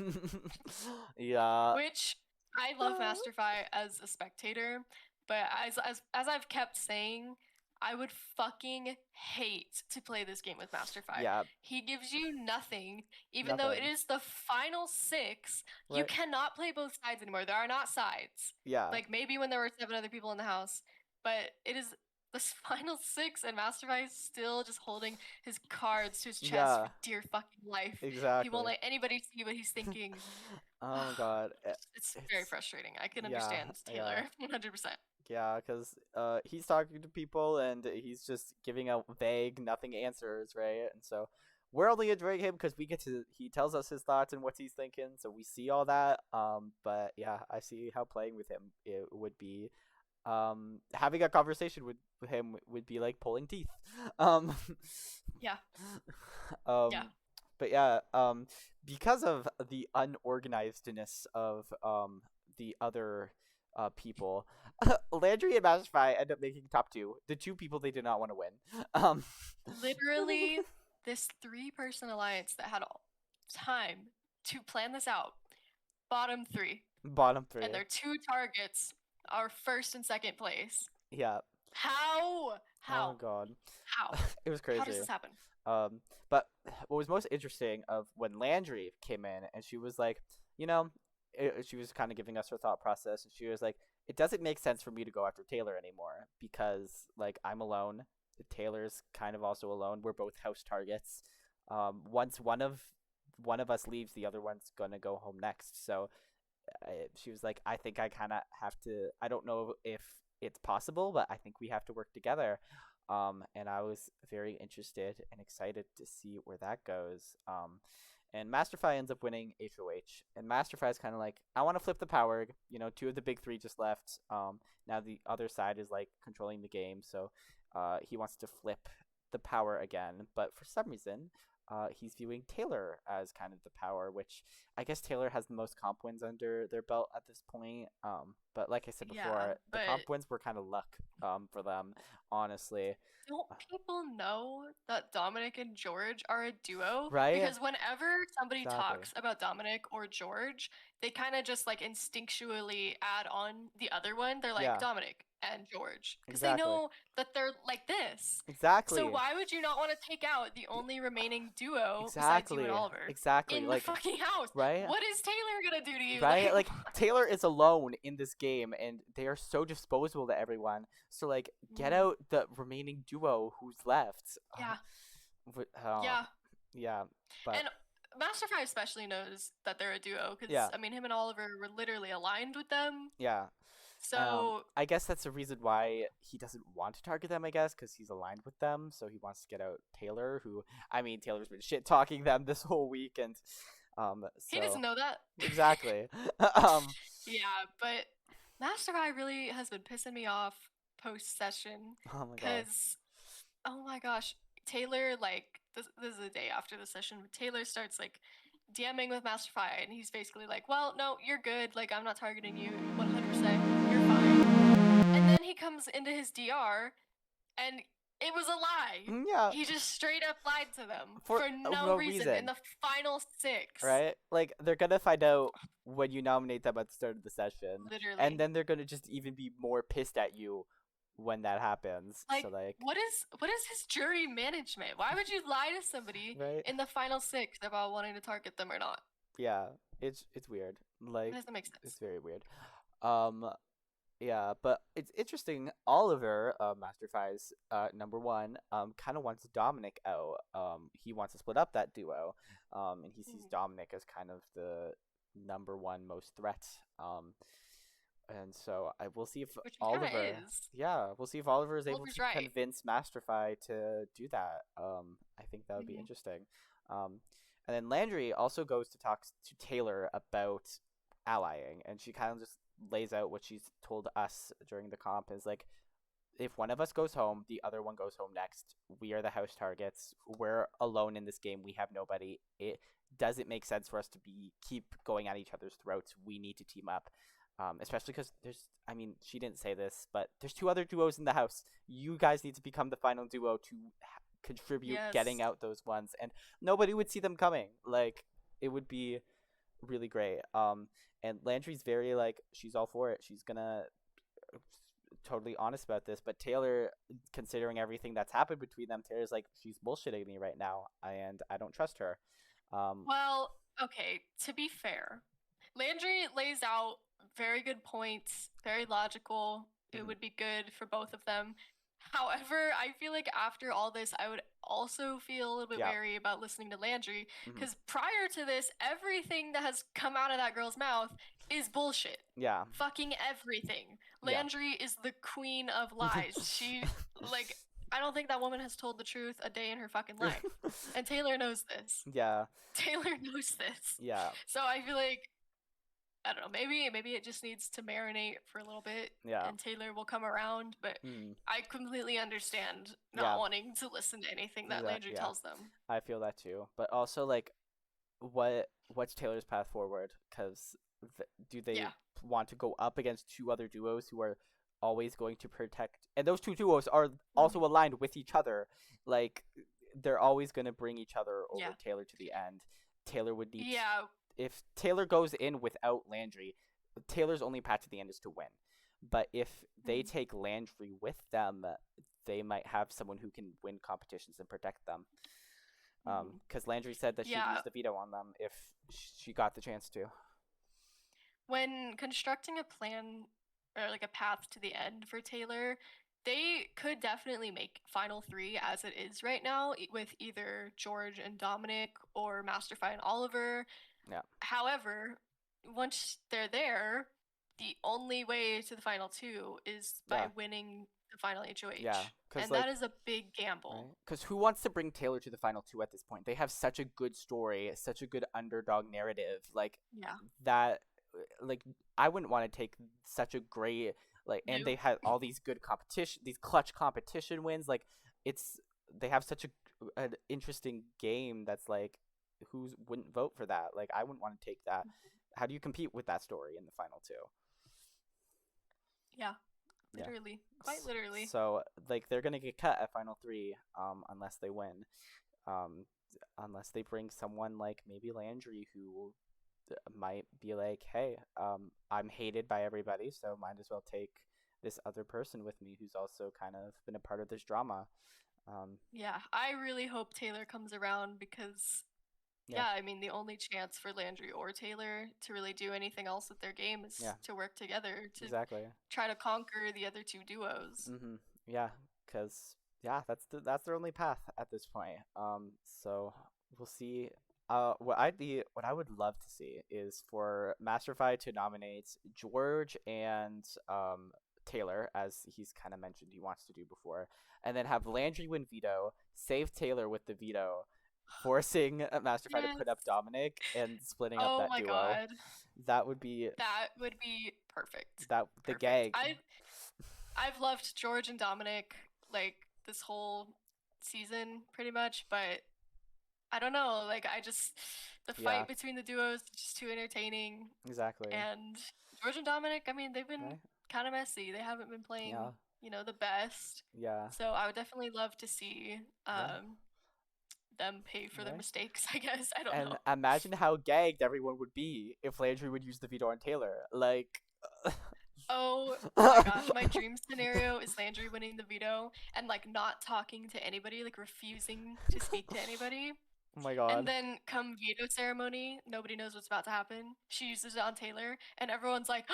Yeah. Which I love Masterfy as a spectator, but as I've kept saying, I would fucking hate to play this game with Masterfy. Yeah. He gives you nothing, even though it Nothing. is the final 6. You Right. cannot play both sides anymore. There are not sides. Yeah. Like maybe when there were 7 other people in the house, but it is the final 6, and Masterfy is still just holding his cards to his chest Yeah. for dear fucking life. Exactly. He won't let anybody see what he's thinking. Oh my God. It's very frustrating. I can yeah, understand Taylor, yeah. 100%. Yeah, because he's talking to people and he's just giving out vague, nothing answers, right? And so we're only enjoying him because he tells us his thoughts and what he's thinking, so we see all that. But yeah, I see how playing with him it would be. Having a conversation with him would be like pulling teeth. Yeah. Yeah. But yeah, because of the unorganizedness of the other people. Landry and Masterfy end up making top two, the two people they did not want to win. Um, Literally, this 3-person alliance that had all time to plan this out, bottom 3, bottom three. and their 2 targets are first and second place. Yeah. How? Oh god. How? It was How does crazy. this happen? But what was most interesting of when Landry came in and she was like, you know, she was kind of giving us her thought process, and she was like, it doesn't make sense for me to go after Taylor anymore because like I'm alone. Taylor's kind of also alone. We're both house targets. Once one of us leaves, the other one's gonna go home next. So she was like, I think I kind of have to. I don't know if it's possible, but I think we have to work together. And I was very interested and excited to see where that goes. And Masterfy ends up winning HOH, and Masterfy is kind of like, I want to flip the power. You know, two of the big three just left. Now the other side is like controlling the game, so he wants to flip the power again. But for some reason, he's viewing Taylor as kind of the power, which I guess Taylor has the most comp wins under their belt at this point. But like I said before, Yeah, the comp wins were kind of luck for them, honestly. Don't people know that Dominic and George are a duo? Right? Because whenever somebody Exactly. talks about Dominic or George, they kind of just like instinctually add on the other one. They're like Yeah. Dominic and George because Exactly. they know that they're like this. Exactly. So why would you not want to take out the only remaining duo besides you Exactly. and Oliver Exactly. in Like, the fucking house? right? What is Taylor gonna do to you? Right? Like Taylor is alone in this game, and they are so disposable to everyone. So like, get Mhm. out the remaining duo who's left. Yeah. Yeah. Yeah. But And Masterfy especially knows that they're a duo because Yeah. I mean him and Oliver were literally aligned with them. yeah. So I guess that's the reason why he doesn't want to target them. I guess because he's aligned with them, so he wants to get out Taylor. Who, I mean, Taylor's been shit talking them this whole week, and he doesn't know that. exactly. Yeah, but Masterfy really has been pissing me off post session Oh my god. because oh my gosh, Taylor like this is the day after the session. Taylor starts like DMing with Masterfy, and he's basically like, "Well, no, you're good. Like I'm not targeting you 100%. You're fine." And then he comes into his DR, and it was a lie. Yeah. He just straight up lied to them For for no no reason reason. in the final 6. Right? Like they're gonna find out when you nominate them at the start of the session, Literally. and then they're gonna just even be more pissed at you when that happens. Like, So like, what is his jury management? Why would you lie to somebody right? in the final 6 about wanting to target them or not? Yeah, it's weird. It Like doesn't make sense. it's very weird. Yeah, but it's interesting. Oliver, Masterfy's number one, kind of wants Dominic out. He wants to split up that duo. And he sees Mhm. Dominic as kind of the number one most threat. And so I will see if Which he kinda Oliver. is. Yeah, we'll see if Oliver is able Oliver's to right. convince Masterfy to do that. I think that would be Mhm. interesting. And then Landry also goes to talk to Taylor about allying, and she kind of just lays out what she's told us during the comp is like, if one of us goes home, the other one goes home next. We are the house targets. We're alone in this game. We have nobody. It doesn't make sense for us to keep going at each other's throats. We need to team up. Especially because I mean, she didn't say this, but there's 2 other duos in the house. You guys need to become the final duo to contribute getting Yes. out those ones, and nobody would see them coming. Like, it would be really great. And Landry's very like, she's all for it. She's gonna totally honest about this, but Taylor, considering everything that's happened between them, Taylor's like, she's bullshitting me right now, and I don't trust her. Well, okay, to be fair, Landry lays out very good points, very logical. It Mhm. would be good for both of them. However, I feel like after all this, I would also feel a little bit Yeah. wary about listening to Landry Mhm. because prior to this, everything that has come out of that girl's mouth is bullshit. Yeah. Fucking everything. Yeah. Landry is the queen of lies. She, like, I don't think that woman has told the truth a day in her fucking life. And Taylor knows this. Yeah. Taylor knows this. Yeah. So I feel like, I don't know, maybe it just needs to marinate for a little bit, Yeah. and Taylor will come around. But Mm. I completely understand not Yeah. wanting to listen to anything that Landry Yeah. tells them. I feel that too, but also like, what's Taylor's path forward? Because Do they Yeah. want to go up against two other duos who are always going to protect? And those two duos are also Mhm. aligned with each other. Like they're always going to bring each other Yeah. over Taylor to the end. Taylor would need Yeah. if Taylor goes in without Landry, Taylor's only path to the end is to win. But if they Mhm. take Landry with them, they might have someone who can win competitions and protect them. Mhm. Because Landry said that she'd use Yeah. the veto on them if she got the chance to. When constructing a plan or like a path to the end for Taylor, they could definitely make final three as it is right now with either George and Dominic or Masterfy and Oliver. Yeah. However, once they're there, the only way to the final two is by Yeah. winning the final Yeah. HOH. Because And that like is a big gamble. right? Because who wants to bring Taylor to the final two at this point? They have such a good story, such a good underdog narrative. Like Yeah. that, like I wouldn't want to take such a great and they You. had all these good competition, these clutch competition wins. Like it's they have such an interesting game that's like who wouldn't vote for that? Like I wouldn't want to take that. How do you compete with that story in the final two? Yeah. Yeah. Literally. Quite literally. So like they're gonna get cut at final three, unless they win, um, unless they bring someone like maybe Landry who might be like, hey, I'm hated by everybody, so might as well take this other person with me who's also kind of been a part of this drama. Yeah. I really hope Taylor comes around because Yeah, yeah, I mean, the only chance for Landry or Taylor to really do anything else with their game is yeah, to work together to exactly. try to conquer the other two duos. Yeah, because yeah, that's their only path at this point. So we'll see. What I would love to see is for Masterfy to nominate George and Taylor, as he's kind of mentioned he wants to do before, and then have Landry win veto, save Taylor with the veto, forcing Masterfy to put up Yes. Dominic and splitting up Oh that my duo. god. That would be That would be perfect. that the Perfect. gag. I've loved George and Dominic like this whole season pretty much, but I don't know, like I just the Yeah, fight between the duos is just too entertaining. exactly. And George and Dominic, I mean, they've been Right? kind of messy. They haven't been Yeah. playing, the best. Yeah. So I would definitely love to see Yeah. them pay for their Right. mistakes, I guess. I don't And know. imagine how gagged everyone would be if Landry would use the veto on Taylor. Like. Oh my gosh, my dream scenario is Landry winning the veto and like not talking to anybody, like refusing to speak to anybody. Oh my And god. then come veto ceremony, nobody knows what's about to happen. She uses it on Taylor, and everyone's like,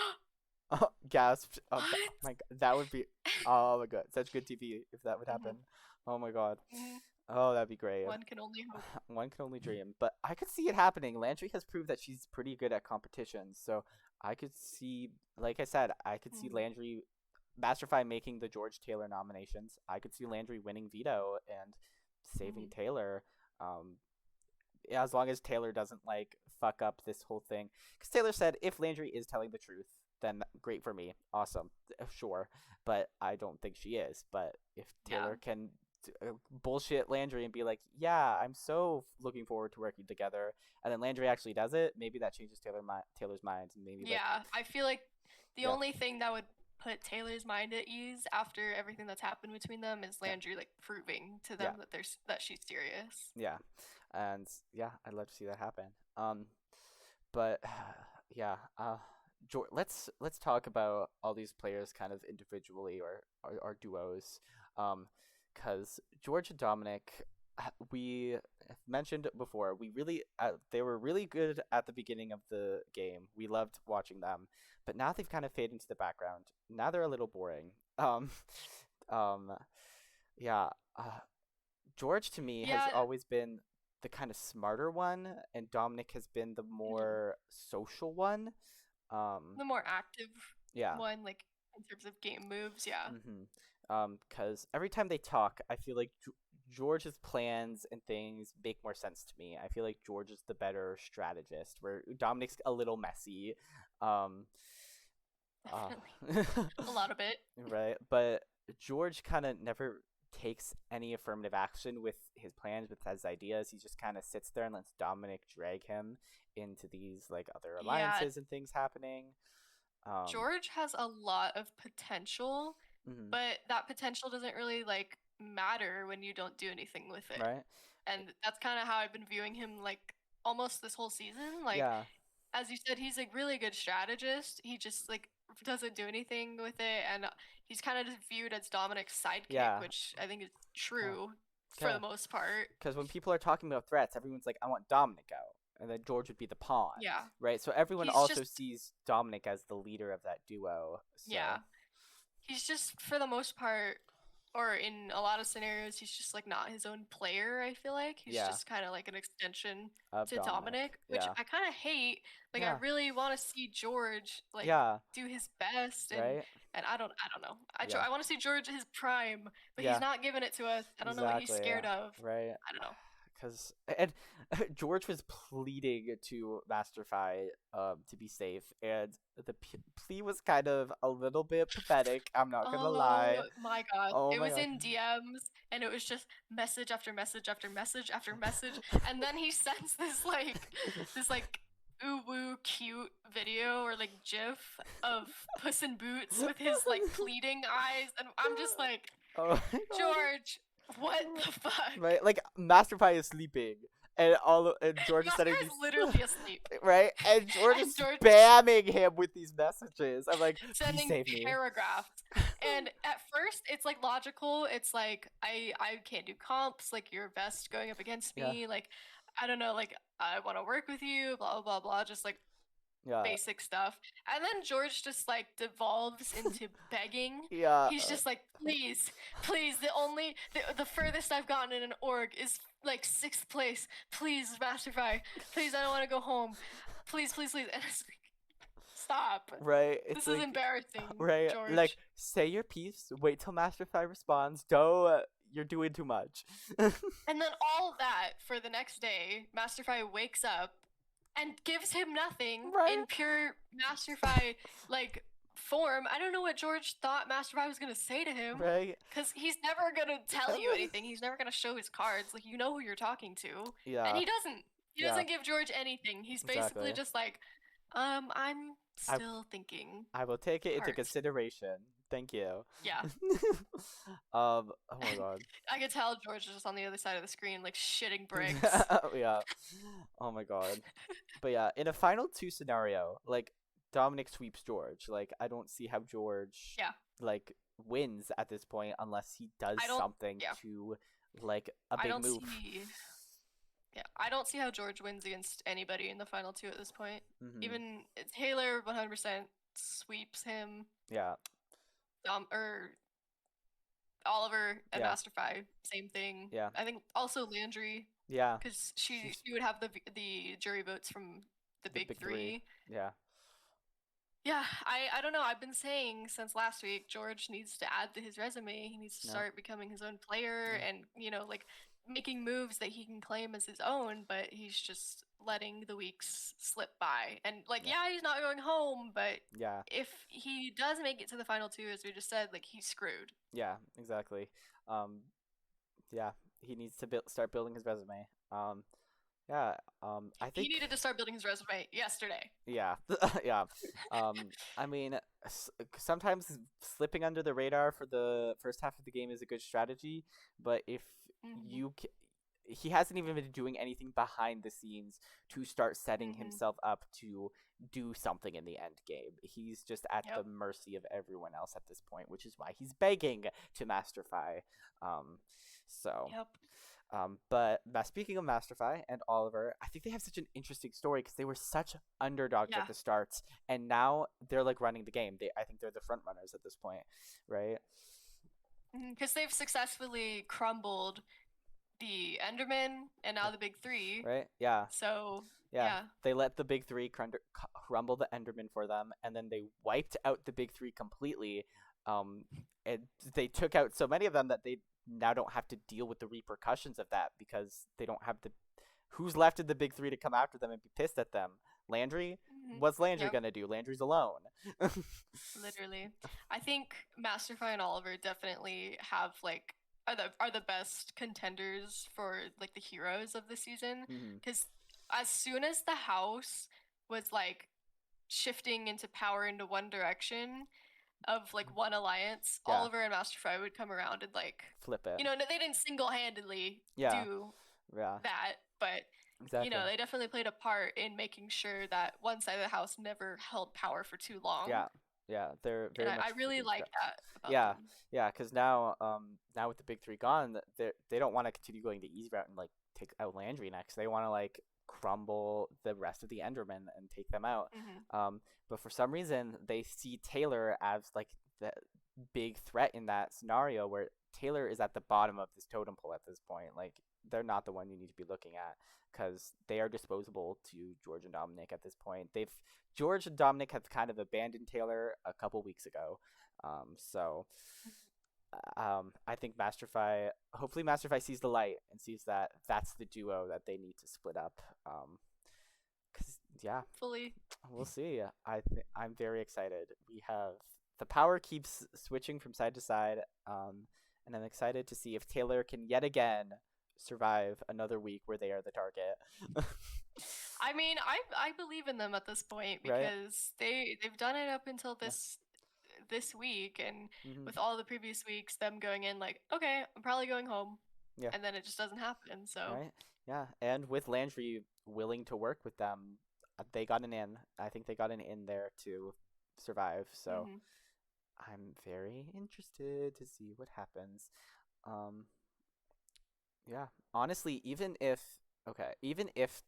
Gasped. Oh "What?" my god. That would be. Oh my god. Such good TV if that would happen. Mhm, Oh my god. mhm. Oh, that'd be great. One can only hope. One can only dream. But I could see it happening. Landry has proved that she's pretty good at competitions. So I could see, like I said, I could see Mhm, Landry, Masterfy making the George Taylor nominations. I could see Landry winning veto and saving mhm. Taylor. Um, as long as Taylor doesn't like fuck up this whole thing. Because Taylor said if Landry is telling the truth, then great for me, awesome, sure. But I don't think she is. But if Yeah, Taylor can bullshit Landry and be like, yeah, I'm so looking forward to working together, and then Landry actually does it, maybe that changes Taylor's mind, and maybe like, yeah. I feel like the yeah, only thing that would put Taylor's mind at ease after everything that's happened between them is yeah, Landry like proving to yeah, them that that she's serious. yeah, and yeah, I'd love to see that happen. But yeah, let's talk about all these players kind of individually or duos, because George and Dominic, we mentioned before, we really they were really good at the beginning of the game. We loved watching them, but now they've kind of faded into the background. Now they're a little boring. Um, yeah. George to me has Yeah, always been the kind of smarter one, and Dominic has been the mhm. more social one. Um, The more active yeah. one, like in terms of game moves, yeah. Because every time they talk, I feel like George's plans and things make more sense to me. I feel like George is the better strategist, where Dominic's a little messy. Um, uh, Definitely. A lot of it. right, but George kind of never takes any affirmative action with his plans, with his ideas. He just kind of sits there and lets Dominic drag him into these like other Yeah, alliances and things happening. George has a lot of potential, Mhm. but that potential doesn't really like matter when you don't do anything with it. Right? And that's kind of how I've been viewing him like almost this whole season. Like Yeah. as you said, he's a really good strategist. He just like doesn't do anything with it, and he's kind of just viewed as Dominic's sidekick, Yeah. which I think is Yeah. true for the Okay. most part. Because when people are talking about threats, everyone's like, I want Dominic out. And then George would be the pawn. Yeah, Right? So everyone he's also just sees Dominic as the leader of that duo. yeah, So, he's just for the most part, or in a lot of scenarios, he's just like not his own player. I feel like he's yeah, just kind of like an extension of to Dominic. Dominic, which Yeah. I kind of hate. Like I Yeah. really want to see George like Yeah. do his best, Right? and I don't know. Yeah. I want to see George his prime, but he's Yeah. not giving it to us. I don't know what he's Exactly. Yeah. scared of. Right? I don't know. Because and George was pleading to Masterfy to be safe, and the plea was kind of a little bit pathetic. I'm not gonna Oh lie. my god. Oh It my was god. in DMs and it was just message after message after message after message. And then he sends this like ooh woo cute video or like gif of Puss in Boots with his like pleading eyes, and I'm just like, Oh my god. George, what the fuck? Right? Like Masterfy is sleeping, and George is sending Master these is literally asleep. right, and George And is George spamming him with these messages. I'm like, please sending save me. paragraphs. And at first it's like logical. It's like I can't do comps, like you're best going up against Yeah. me. Like I don't know, like I want to work with you, blah blah blah, just like Yeah. basic stuff. And then George just like devolves into begging. Yeah. He's just like, please, please. The furthest I've gotten in an org is like 6th place. Please, Masterfy. Please, I don't want to go home. Please, please, please. And it's like, stop. Right. This is embarrassing, right. George. Like, say your piece. Wait till Masterfy responds. Don't. You're doing too much. And then all that for the next day, Masterfy wakes up and gives him nothing Right. in pure Masterfy like form. I don't know what George thought Masterfy was gonna say to him. Right. Because he's never gonna tell you anything. He's never gonna show his cards. Like you know who you're talking to. Yeah. And he doesn't. He Yeah. doesn't give George anything. He's basically Exactly. just like, I'm still thinking. I will take it into Heart. consideration. Thank you. Yeah. Oh my god. I could tell George is just on the other side of the screen, like shitting bricks. Yeah. Oh my god. But yeah, in a final 2 scenario, like Dominic sweeps George. Like I don't see how George Yeah. like wins at this point unless he does I don't- something yeah. to like a I big don't move. see. Yeah, I don't see how George wins against anybody in the final 2 at this point. Mhm. Even Taylor 100% sweeps him. Yeah. Or Oliver and Yeah. Masterfy, same thing. Yeah. I think also Landry, Yeah. because She's- she would have the jury votes from the big three. Yeah. Yeah, I don't know. I've been saying since last week, George needs to add to his resume. He needs to Yeah. start becoming his own player Yeah. and, like making moves that he can claim as his own, but he's just letting the weeks slip by. And like, yeah, he's not going home, but Yeah. if he does make it to the final 2, as we just said, like he's screwed. Yeah, exactly. Yeah, he needs to start building his resume. Yeah. I He think needed to start building his resume yesterday. yeah. Yeah. I mean, sometimes slipping under the radar for the first half of the game is a good strategy, but if Mhm. he hasn't even been doing anything behind the scenes to start setting Mhm. himself up to do something in the end game. He's just at the Yep. mercy of everyone else at this point, which is why he's begging to Masterfy. So Yep. but speaking of Masterfy and Oliver, I think they have such an interesting story because they were such underdogs Yeah. at the start, and now they're like running the game. I think they're the front runners at this point, right? Because they've successfully crumbled the Enderman and now the big 3. Right? Yeah. So Yeah. yeah. They let the big 3 crumble the Enderman for them, and then they wiped out the big 3 completely. And they took out so many of them that they now don't have to deal with the repercussions of that because they don't have the who's left in the big 3 to come after them and be pissed at them. Landry? Mhm. What's Landry Yep. gonna do? Landry's alone. Literally. I think Masterfy and Oliver definitely have like are the best contenders for like the heroes of the season, Hmm. because as soon as the house was like shifting into power into one direction of like one alliance, Yeah, Oliver and Master Fry would come around and like, flip it. they didn't single-handedly Yeah, do yeah, that, but exactly. they definitely played a part in making sure that one side of the house never held power for too long. Yeah, yeah, they're And very I much really keeping like track. that about Yeah, them. yeah, because now with the big three gone, they don't want to continue going the easy route and like take out Landry next. They want to like crumble the rest of the Endermen and take them out. Hmm. But for some reason, they see Taylor as like the big threat in that scenario where Taylor is at the bottom of this totem pole at this point. Like they're not the one you need to be looking at because they are disposable to George and Dominic at this point. They've George and Dominic have kind of abandoned Taylor a couple weeks ago. So I think hopefully Masterfy sees the light and sees that that's the duo that they need to split up. Cause yeah, Hopefully. we'll see. I'm very excited. We have the power keeps switching from side to side. And I'm excited to see if Taylor can yet again survive another week where they are the target. I mean, I believe in them at this point Right? because they've done it up until Yeah. this week, and Hmm. with all the previous weeks, them going in like, okay, I'm probably going home, Yeah. and then it just doesn't happen. So, Right? Yeah. And with Landry willing to work with them, they got an in. I think they got an in there to survive. So mhm. I'm very interested to see what happens. Um, yeah. Honestly, even if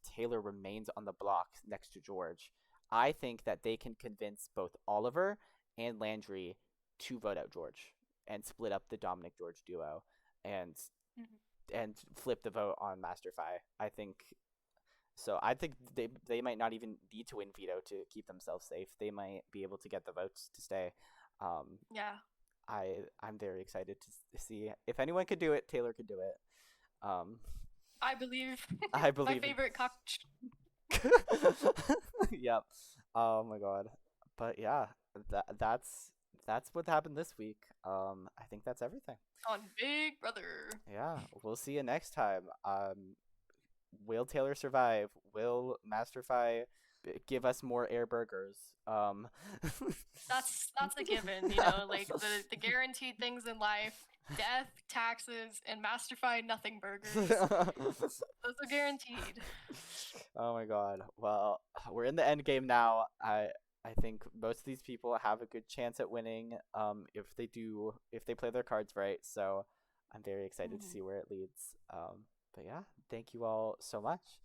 Taylor remains on the block next to George, I think that they can convince both Oliver and Landry to vote out George and split up the Dominic George duo and Mhm. flip the vote on Masterfy. I think so. I think they might not even need to win veto to keep themselves safe. They might be able to get the votes to stay. Um, Yeah, I'm very excited to see if anyone could do it. Taylor could do it. Um, I believe. I My believe in. favorite cock. Yep. Oh my god. But yeah, that's what happened this week. I think that's everything. On Big Brother. Yeah, we'll see you next time. Will Taylor survive? Will Masterfy give us more air burgers? That's a given, like the guaranteed things in life: death, taxes, and Masterfy nothing burgers. Those are guaranteed. Oh my god. Well, we're in the end game now. I think most of these people have a good chance at winning if they play their cards right. So I'm very excited to Mhm. see where it leads. But yeah, thank you all so much.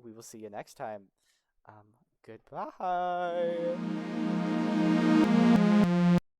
We will see you next time. Goodbye.